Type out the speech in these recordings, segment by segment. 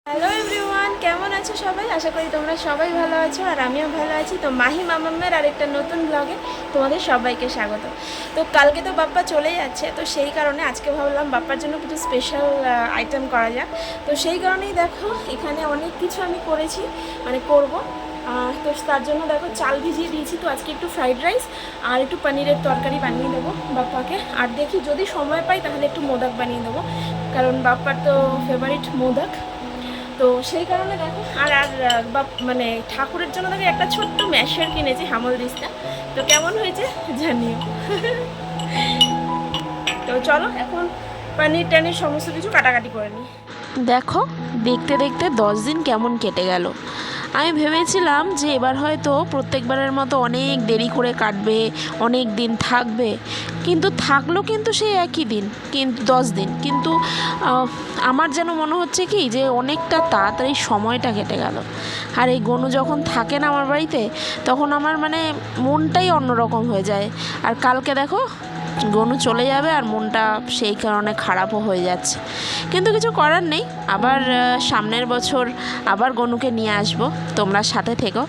Hello everyone, কেমন আছো সবাই? আশা করি তোমরা সবাই ভালো আছো আর আমিও ভালো আছি। তো মাহি মামাম্মের আরেকটা নতুন ব্লগে তোমাদের সবাইকে স্বাগত। তো কালকে তো বাপ্পা চলে যাচ্ছে, তো সেই কারণে আজকে ভাবলাম বাপ্পার জন্য কিছু স্পেশাল আইটেম করা যাক। তো সেই কারণেই দেখো এখানে অনেক কিছু আমি করেছি, মানে করব। তো তার জন্য দেখো চাল ভিজিয়ে দিয়েছি। তো আজকে একটু ফ্রাইড রাইস আর একটু পনিরের তরকারি বানিয়ে দেবো বাপ্পাকে। আর দেখি যদি সময় পাই তাহলে একটু মোদক বানিয়ে দেবো, কারণ বাপ্পার তো ফেভারিট মোদক। তো সেই কারণে দেখো আর আর মানে ঠাকুরের জন্য দেখো একটা ছোট্ট ম্যাশের কিনেছি, হামল দিস্তা। তো কেমন হয়েছে জানিও। তো চলো এখন পনির টানির সমস্ত কিছু কাটাকাটি করে নিই। দেখো, দেখতে দেখতে 10 দিন কেমন কেটে গেল। আমি ভেবেছিলাম যে এবার হয়তো প্রত্যেকবারের মতো অনেক দেরি করে কাটবে, অনেক দিন থাকবে, কিন্তু থাকলো কিন্তু সেই একই দিন, কিন্তু 10 দিন। কিন্তু আমার যেন মনে হচ্ছে কি যে অনেকটা তাড়াতাড়ি সময়টা কেটে গেল। আর এই গনু যখন থাকে না আমার বাড়িতে, তখন আমার মানে মনটাই অন্যরকম হয়ে যায়। আর কালকে দেখো গনু চলে যাবে আর মনটা সেই কারণে খারাপও হয়ে যাচ্ছে, কিন্তু কিছু করার নেই। আবার সামনের বছর আবার গনুকে নিয়ে আসবো, তোমরা সাথে থেকো।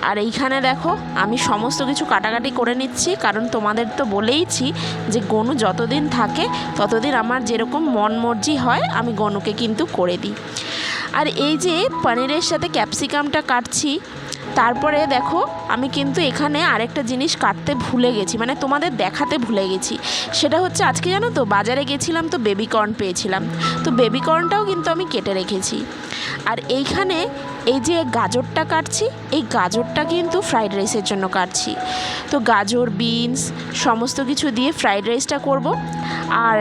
আর এইখানে দেখো আমি সমস্ত কিছু কাটাকাটি করে নিচ্ছি, কারণ তোমাদের তো বলেইছি যে গনু যতদিন থাকে ততদিন আমার যেরকম মন মর্জি হয় আমি গনুকে কিন্তু করে দিই। আর এই যে পনিরের সাথে ক্যাপসিকামটা কাটছি, তারপরে দেখো আমি কিন্তু এখানে আরেকটা জিনিস কাটতে ভুলে গেছি, মানে তোমাদের দেখাতে ভুলে গেছি। সেটা হচ্ছে আজকে জানো তো বাজারে গেছিলাম, তো বেবিকর্ন পেয়েছিলাম, তো বেবিকর্নটাও কিন্তু আমি কেটে রেখেছি। আর এইখানে এই যে গাজরটা কাটছি, এই গাজরটা কিন্তু ফ্রাইড রাইসের জন্য কাটছি। তো গাজর, বিনস সমস্ত কিছু দিয়ে ফ্রাইড রাইসটা করব। আর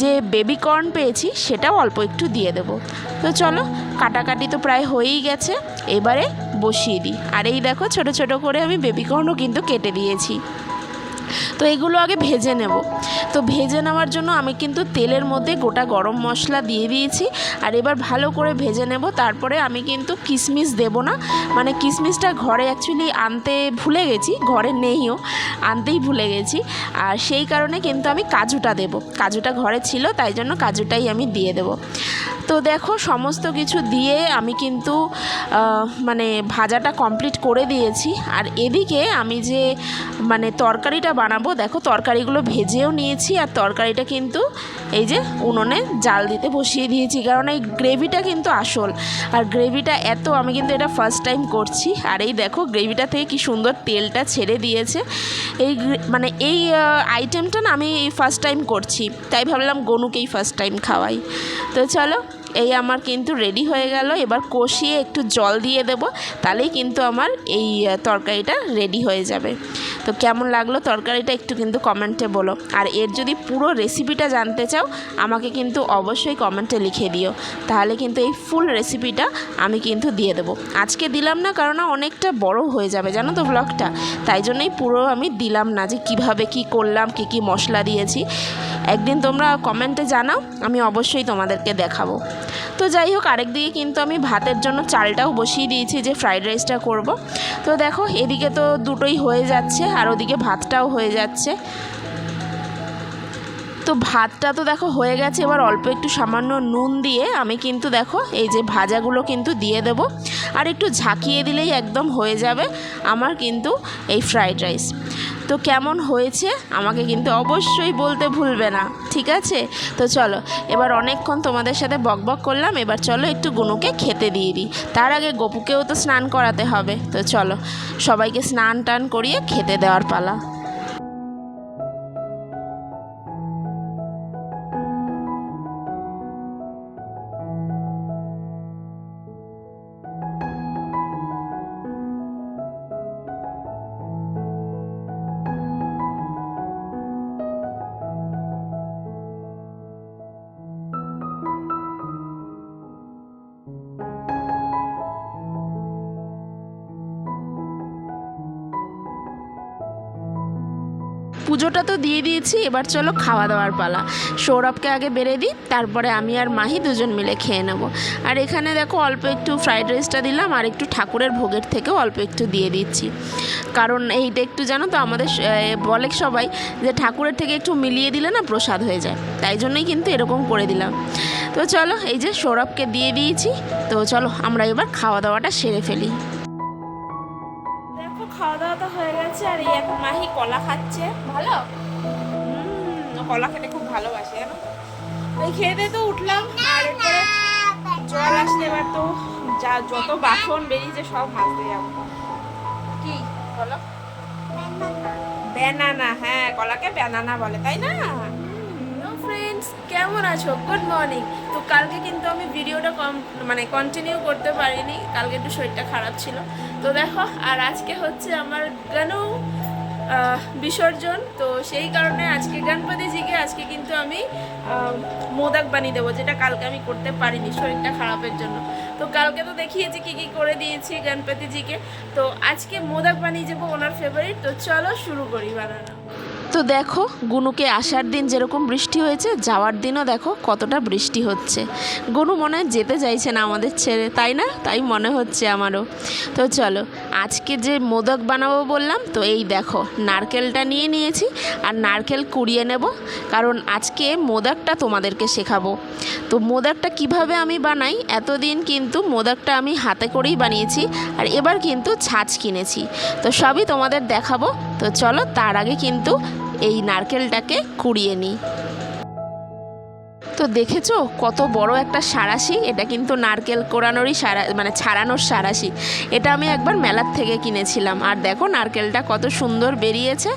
যে বেবিকর্ন পেয়েছি সেটাও অল্প একটু দিয়ে দেবো। তো চলো, কাটাকাটি তো প্রায় হয়েই গেছে, এবারে বসিয়ে দিই। আর এই দেখো ছোট ছোট করে আমি বেবিকর্নও কিন্তু কেটে দিয়েছি। তো এগুলো আগে ভেজে নেব। তো ভেজে নেওয়ার জন্য আমি কিন্তু তেলের মধ্যে গোটা গরম মশলা দিয়ে দিয়েছি। আর এবার ভালো করে ভেজে নেব। তারপরে আমি কিন্তু কিশমিশ দেব না, মানে কিশমিশটা ঘরে অ্যাকচুয়ালি আনতে ভুলে গেছি, ঘরে নেইও, আনতেই ভুলে গেছি। আর সেই কারণে কিন্তু আমি কাজুটা দেব, কাজুটা ঘরে ছিল তাই জন্য কাজুটাই আমি দিয়ে দেব। তো দেখো সমস্ত কিছু দিয়ে আমি কিন্তু মানে ভাজাটা কমপ্লিট করে দিয়েছি। আর এদিকে আমি যে মানে তরকারিটা বানাবো, দেখো তরকারিগুলো ভেজেও নিয়েছি। আর তরকারিটা কিন্তু এই যে উনুনে জাল দিতে বসিয়ে দিয়েছি, কারণ এই গ্রেভিটা কিন্তু আসল। আর গ্রেভিটা এত, আমি কিন্তু এটা ফার্স্ট টাইম করছি। আর এই দেখো গ্রেভিটা থেকে কি সুন্দর তেলটা ছেড়ে দিয়েছে। এই মানে এই আইটেমটা না আমি ফার্স্ট টাইম করছি, তাই ভাবলাম গনুকেই ফার্স্ট টাইম খাওয়াই। তো চলো, এই আমার কিন্তু রেডি হয়ে গেল। এবার কষিয়ে একটু জল দিয়ে দেব, তাহলেই কিন্তু আমার এই তরকারিটা রেডি হয়ে যাবে। তো কেমন লাগলো তরকারিটা একটু কিন্তু কমেন্টে বলো। আর এর যদি পুরো রেসিপিটা জানতে চাও আমাকে কিন্তু অবশ্যই কমেন্টে লিখে দিও, তাহলে কিন্তু এই ফুল রেসিপিটা আমি কিন্তু দিয়ে দেবো। আজকে দিলাম না কারণ অনেকটা বড় হয়ে যাবে জানো তো ব্লগটা, তাই জন্যই পুরো আমি দিলাম না যে কিভাবে কি করলাম, কী কী মশলা দিয়েছি। একদিন তোমরা কমেন্টে জানাও, আমি অবশ্যই তোমাদেরকে দেখাবো। তো যাই হোক, আরেকদিকে কিন্তু আমি ভাতের জন্য চালটাও বসিয়ে দিয়েছি যে ফ্রাইড রাইসটা করব। তো দেখো এদিকে তো দুটোই হয়ে যাচ্ছে আর ওদিকে ভাতটাও হয়ে যাচ্ছে। তো ভাতটা তো দেখো হয়ে গেছে, এবার অল্প একটু সামান্য নুন দিয়ে আমি কিন্তু দেখো এই যে ভাজাগুলো কিন্তু দিয়ে দেবো। আর একটু ঝাঁকিয়ে দিলেই একদম হয়ে যাবে আমার কিন্তু এই ফ্রাইড রাইস। তো কেমন হয়েছে আমাকে কিন্তু অবশ্যই বলতে ভুলবে না, ঠিক আছে? তো চলো, এবার অনেকক্ষণ তোমাদের সাথে বকবক করলাম, এবার চলো একটু গুনুকে খেতে দিয়ে দিই। তার আগে গপুকেও তো স্নান করাতে হবে। তো চলো, সবাইকে স্নান টান করিয়ে খেতে দেওয়ার পালা। পুজোটা তো দিয়ে দিয়েছি, এবার চলো খাওয়া দাওয়ার পালা। সৌরভকে আগে বেড়ে দিই, তারপরে আমি আর মাহি দুজন মিলে খেয়ে নেব। আর এখানে দেখো অল্প একটু ফ্রাইড রাইসটা দিলাম, আর একটু ঠাকুরের ভোগের থেকেও অল্প একটু দিয়ে দিচ্ছি, কারণ এইটা একটু জানো তো আমাদের বলে সবাই যে ঠাকুরের থেকে একটু মিলিয়ে দিলে না প্রসাদ হয়ে যায়, তাই জন্যই কিন্তু এরকম করে দিলাম। তো চলো এই যে সৌরভকে দিয়ে দিয়েছি, তো চলো আমরা এবার খাওয়া দাওয়াটা সেরে ফেলি। দেখো খাওয়া দাওয়া তো হয়ে গেছে, আর এই এখন মাহি কলা খাচ্ছে। ভালো, কলা খেতে খুব ভালোবাসে জানো। ওই খেয়ে দিয়ে তো উঠলাম, আর এরপরে জল আসলে এবার তো যা যত বাসন বেরিয়েছে সব মাজতে যাবো। কি বলো? ব্যানানা, হ্যাঁ কলাকে ব্যানানা বলে, তাই না? ফ্রেন্ডস কেমন আছো? Good morning. তো কালকে কিন্তু আমি ভিডিওটা কন্টিনিউ করতে পারিনি, কালকে একটু শরীরটা খারাপ ছিল। তো দেখো, আর আজকে হচ্ছে আমার গানু বিসর্জন, তো সেই কারণে আজকে গণপতিজিকে আজকে কিন্তু আমি মোদক বানিয়ে দেবো, যেটা কালকে আমি করতে পারিনি শরীরটা খারাপের জন্য। তো কালকে তো দেখিয়েছি কি কি করে দিয়েছি গণপতিজিকে, তো আজকে মোদক বানিয়ে দেবো ওনার ফেভারিট। তো চলো শুরু করি বানানো। তো দেখো গুনুকে আসার দিন যেরকম বৃষ্টি হয়েছে, যাওয়ার দিনও দেখো কতটা বৃষ্টি হচ্ছে। গুনু মনে হয় যেতে চাইছে না আমাদের ছেড়ে, তাই না? তাই মনে হচ্ছে আমারও। তো চলো আজকে যে মোদক বানাবো বললাম, তো এই দেখো নারকেলটা নিয়ে নিয়েছি, আর নারকেল কুড়িয়ে নেব, কারণ আজকে মোদকটা তোমাদেরকে শেখাবো। তো মোদকটা কিভাবে আমি বানাই, এতদিন কিন্তু মোদকটা আমি হাতে করেই বানিয়েছি, আর এবার কিন্তু ছাঁচ কিনেছি, তো সবই তোমাদের দেখাবো। তো চলো তার আগে কিন্তু এই নারকেলটাকে কুড়িয়ে নিই। তো দেখেছো কত বড় একটা সাঁড়াশি, এটা কিন্তু নারকেল কোড়ানোরই ছাড়ানোর সাঁড়াশি। এটা আমি একবার মেলার থেকে কিনেছিলাম, আর দেখো নারকেলটা কত সুন্দর বেরিয়েছে।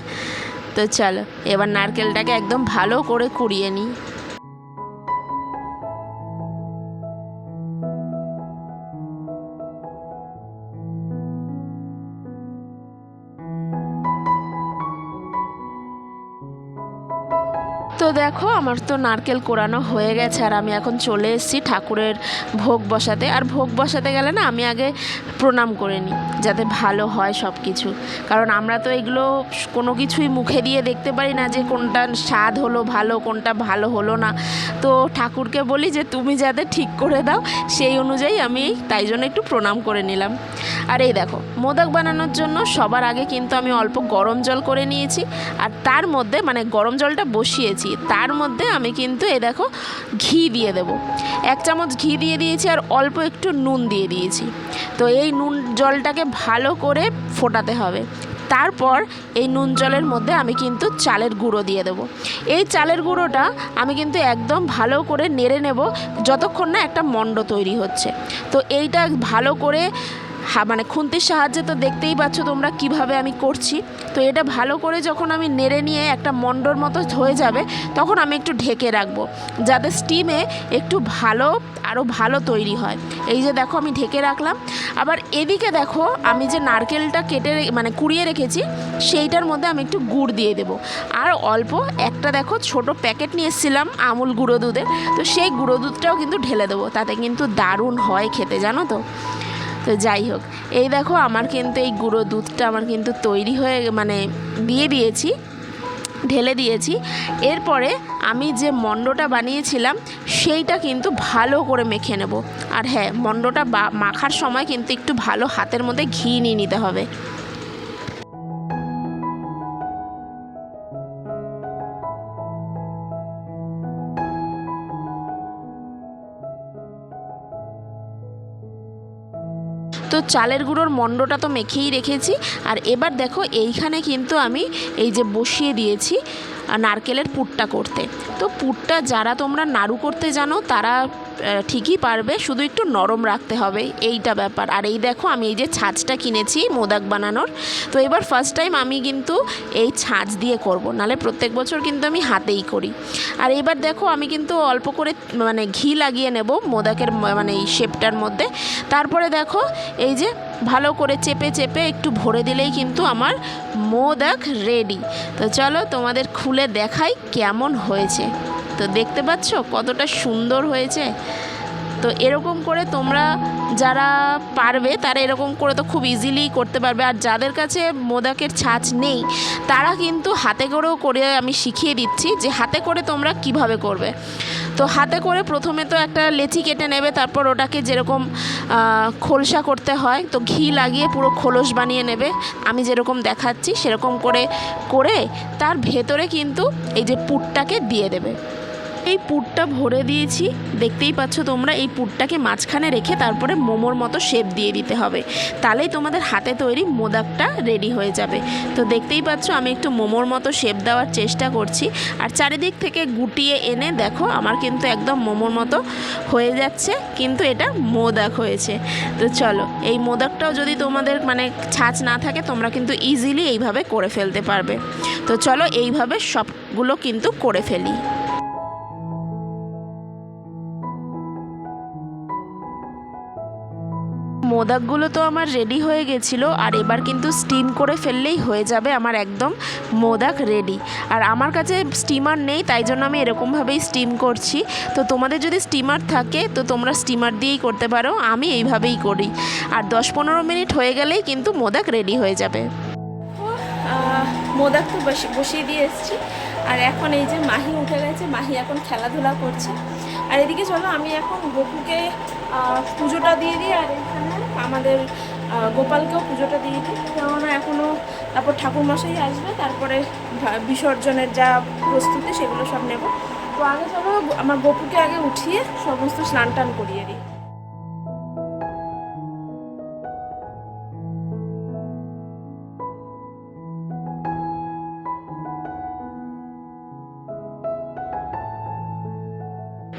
তো চলো এবার নারকেলটাকে একদম ভালো করে কুড়িয়ে নিই। তো দেখো আমার তো নারকেল কোড়ানো হয়ে গেছে, আর আমি এখন চলে এসেছি ঠাকুরের ভোগ বসাতে। আর ভোগ বসাতে গেলে না আমি আগে প্রণাম করে নিই, যাতে ভালো হয় সব কিছু, কারণ আমরা তো এগুলো কোনো কিছুই মুখে দিয়ে দেখতে পারি না যে কোনটা স্বাদ হলো ভালো, কোনটা ভালো হলো না। তো ঠাকুরকে বলি যে তুমি যাতে ঠিক করে দাও, সেই অনুযায়ী আমি তাই জন্য একটু প্রণাম করে নিলাম। আর এই দেখো মোদক বানানোর জন্য সবার আগে কিন্তু আমি অল্প গরম জল করে নিয়েছি, আর তার মধ্যে গরম জলটা বসিয়েছি, তার মধ্যে আমি কিন্তু এই দেখো ঘি দিয়ে দেব। 1 চামচ ঘি দিয়ে দিয়েছি, আর অল্প একটু নুন দিয়ে দিয়েছি। তো এই নুন জলটাকে ভালো করে ফোটাতে হবে। তারপর এই নুন জলের মধ্যে আমি কিন্তু চালের গুঁড়ো দিয়ে দেবো। এই চালের গুঁড়োটা আমি কিন্তু একদম ভালো করে নেড়ে নেব, যতক্ষণ না একটা মণ্ড তৈরি হচ্ছে। তো এইটা ভালো করে খুন্তির সাহায্যে, তো দেখতেই পাচ্ছ তোমরা কিভাবে আমি করছি। তো এটা ভালো করে যখন আমি নেড়ে নিয়ে একটা মণ্ডর মতো হয়ে যাবে, তখন আমি একটু ঢেকে রাখবো, যাতে স্টিমে একটু আরও ভালো তৈরি হয়। এই যে দেখো আমি ঢেকে রাখলাম। আবার এদিকে দেখো আমি যে নারকেলটা কেটে কুড়িয়ে রেখেছি, সেইটার মধ্যে আমি একটু গুড় দিয়ে দেবো। আর অল্প একটা দেখো ছোট প্যাকেট নিয়ে এসেছিলাম আমুল গুঁড়ো দুধের, তো সেই গুঁড়ো দুধটাও কিন্তু ঢেলে দেবো, তাতে কিন্তু দারুণ হয় খেতে, জানো তো। তো যাই হোক, এই দেখো আমার কিন্তু এই গুঁড়ো দুধটা আমার কিন্তু তৈরি হয়ে দিয়ে দিয়েছি, ঢেলে দিয়েছি। এরপরে আমি যে মণ্ডটা বানিয়েছিলাম সেইটা কিন্তু ভালো করে মেখে নেব। আর হ্যাঁ, মণ্ডটা মাখার সময় কিন্তু একটু ভালো হাতের মধ্যে ঘি নিয়ে নিতে হবে। তো চালের গুঁড়োর মণ্ডটা তো মেখেই রেখেছি, আর এবার দেখো এইখানে কিন্তু আমি এই যে বসিয়ে দিয়েছি নারকেলের পুরটা করতে। তো পুরটা যারা তোমরা নাড়ু করতে জানো তারা ঠিকই পারবে, শুধু একটু নরম রাখতে হবে, এইটা ব্যাপার। আর এই দেখো আমি এই যে ছাঁচটা কিনেছি মোদক বানানোর, তো এবার ফার্স্ট টাইম আমি কিন্তু এই ছাঁচ দিয়ে করব, নাহলে প্রত্যেক বছর কিন্তু আমি হাতেই করি। আর এবার দেখো আমি কিন্তু অল্প করে ঘি লাগিয়ে নেব মোদকের এই শেপটার মধ্যে। তারপরে দেখো এই যে ভালো করে চেপে চেপে একটু ভরে দিলেই কিন্তু আমার মোদক রেডি। তো চলো তোমাদের খুলে দেখাই কেমন হয়েছে। তো দেখতে পাচ্ছ কতটা সুন্দর হয়েছে। তো এরকম করে তোমরা যারা পারবে তারা এরকম করে তো খুব ইজিলি করতে পারবে। আর যাদের কাছে মোদকের ছাঁচ নেই তারা কিন্তু হাতে করেও করে আমি শিখিয়ে দিচ্ছি যে হাতে করে তোমরা কিভাবে করবে। তো হাতে করে প্রথমে তো একটা লেচি কেটে নেবে, তারপর ওটাকে যেরকম খোলসা করতে হয় তো ঘি লাগিয়ে পুরো খোলস বানিয়ে নেবে, আমি যেরকম দেখাচ্ছি সেরকম করে করে তার ভেতরে কিন্তু এই যে পুরটাকে দিয়ে দেবে। এই পুরটা ভরে দিয়েছি, দেখতেই পাচ্ছ তোমরা। এই পুরটাকে মাঝখানে রেখে তারপরে মোমোর মতো শেপ দিয়ে দিতে হবে, তাহলেই তোমাদের হাতে তৈরি মোদকটা রেডি হয়ে যাবে। তো দেখতেই পাচ্ছ আমি একটু মোমোর মতো শেপ দেওয়ার চেষ্টা করছি, আর চারিদিক থেকে গুটিয়ে এনে দেখো আমার কিন্তু একদম মোমোর মতো হয়ে যাচ্ছে, কিন্তু এটা মোদক হয়েছে। তো চলো, এই মোদকটাও যদি তোমাদের মানে ছাঁচ না থাকে তোমরা কিন্তু ইজিলি এইভাবে করে ফেলতে পারবে। তো চলো এইভাবে সবগুলো কিন্তু করে ফেলি। মোদকগুলো তো আমার রেডি হয়ে গেছিলো, আর এবার কিন্তু স্টিম করে ফেললেই হয়ে যাবে আমার একদম মোদক রেডি। আর আমার কাছে স্টিমার নেই, তাই জন্য আমি এরকমভাবেই স্টিম করছি। তো তোমাদের যদি স্টিমার থাকে তো তোমরা স্টিমার দিয়েই করতে পারো, আমি এইভাবেই করি। আর 10-15 মিনিট হয়ে গেলেই কিন্তু মোদক রেডি হয়ে যাবে। মোদক তো বসিয়ে দিয়ে এসেছি, আর এখন এই যে মাহি উঠে গেছে, মাহি এখন খেলাধুলা করছে। আর এদিকে চলো আমি এখন গপুকে পুজোটা দিয়ে দিই, আর এখানে আমাদের গোপালকেও পুজোটা দিয়ে দিই, কেননা এখনও তারপর ঠাকুরমশাই আসবে, তারপরে বিসর্জনের যা প্রস্তুতি সেগুলো সব নেব। তো আগে চলো আমার গপুকে আগে উঠিয়ে সমস্ত স্নান টান করিয়ে দিই।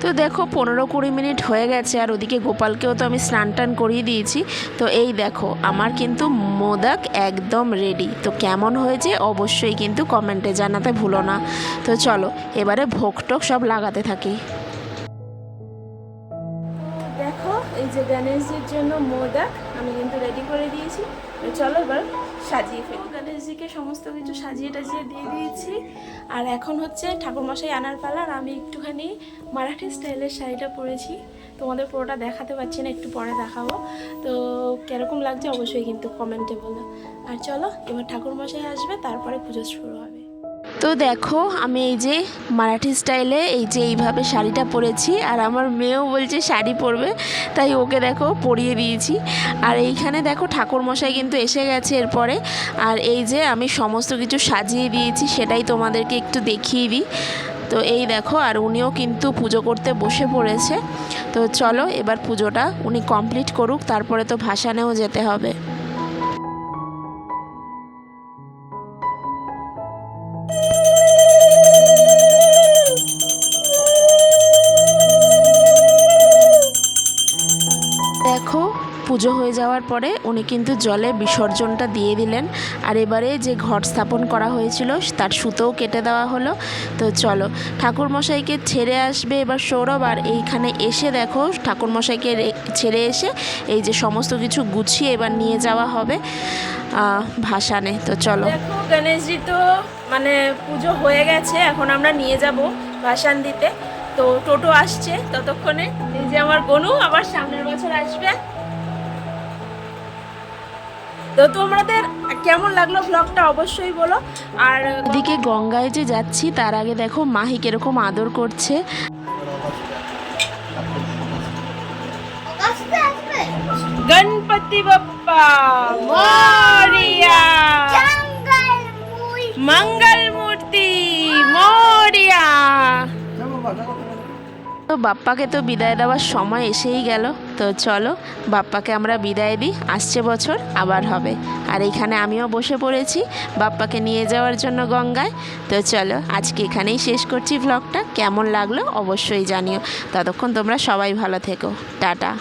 তো দেখো 15-20 মিনিট হয়ে গেছে, আর ওদিকে গোপালকেও তো আমি স্নান টান করিয়ে দিয়েছি। তো এই দেখো আমার কিন্তু মোদক একদম রেডি। তো কেমন হয়েছে অবশ্যই কিন্তু কমেন্টে জানাতে ভুলো না। তো চলো এবারে ভোগ টোক সব লাগাতে থাকি। দেখো এই যে গণেশজির জন্য মোদক আমি কিন্তু রেডি করে দিয়েছি। তো চলো এবার সাজিয়ে ফেলি। গণেশজিকে সমস্ত কিছু সাজিয়ে টাজিয়ে দিয়ে দিয়েছি, আর এখন হচ্ছে ঠাকুরমশাই আনার পালা। আর আমি একটুখানি মারাঠি স্টাইলের শাড়িটা পরেছি, তোমাদের পুরোটা দেখাতে পারছি না, একটু পরে দেখাবো। তো কীরকম লাগছে অবশ্যই কিন্তু কমেন্টে বলো। আর চলো এবার ঠাকুরমশাই আসবে, তারপরে পুজো শুরু হবে। তো দেখো আমি এই যে মারাঠি স্টাইলে এই যে এইভাবে শাড়িটা পরেছি, আর আমার মেয়েও বলছে শাড়ি পরবে, তাই ওকে দেখো পরিয়ে দিয়েছি। আর এইখানে দেখো ঠাকুরমশাই কিন্তু এসে গেছে এরপরে। আর এই যে আমি সমস্ত কিছু সাজিয়ে দিয়েছি সেটাই তোমাদেরকে একটু দেখিয়ে দিই। তো এই দেখো, আর উনিও কিন্তু পুজো করতে বসে পড়েছে। তো চলো এবার পুজোটা উনি কমপ্লিট করুক, তারপরে তো ভাসানেও যেতে হবে। দেখো পুজো হয়ে যাওয়ার পরে উনি কিন্তু জলে বিসর্জনটা দিয়ে দিলেন, আর এবারে যে ঘট স্থাপন করা হয়েছিল তার সুতোও কেটে দেওয়া হলো। তো চলো ঠাকুরমশাইকে ছেড়ে আসবে এবার সৌরভ, আর এইখানে এসে দেখো ঠাকুরমশাইকে ছেড়ে এসে এই যে সমস্ত কিছু গুছিয়ে এবার নিয়ে যাওয়া হবে ভাসানে। তো চলো দেখো গণেশজি তো মানে পুজো হয়ে গেছে, এখন আমরা নিয়ে যাব ভাসান দিতে। তো টোটো আসছে ততক্ষণে। এই যে আমার গনু আবার সামনের বছর আসবে। তো তোমাদের কেমন লাগলো ব্লগটা অবশ্যই বলো। আর ওদিকে গঙ্গায় যে যাচ্ছি তার আগে দেখো মাহি কিরকম আদর করছে। গণপতি বাপ্পা মোরিয়া, মঙ্গল মূর্তি মোরিয়া। তো বাপ্পাকে তো বিদায় দেওয়ার সময় এসেই গেল। তো চলো বাপ্পাকে আমরা বিদায় দিই, আসছে বছর আবার হবে। আর এইখানে আমিও বসে পড়েছি বাপ্পাকে নিয়ে যাওয়ার জন্য গঙ্গায়। তো চলো আজকে এখানেই শেষ করছি ব্লগটা। কেমন লাগলো অবশ্যই জানিও। ততক্ষণ তোমরা সবাই ভালো থেকো, টাটা।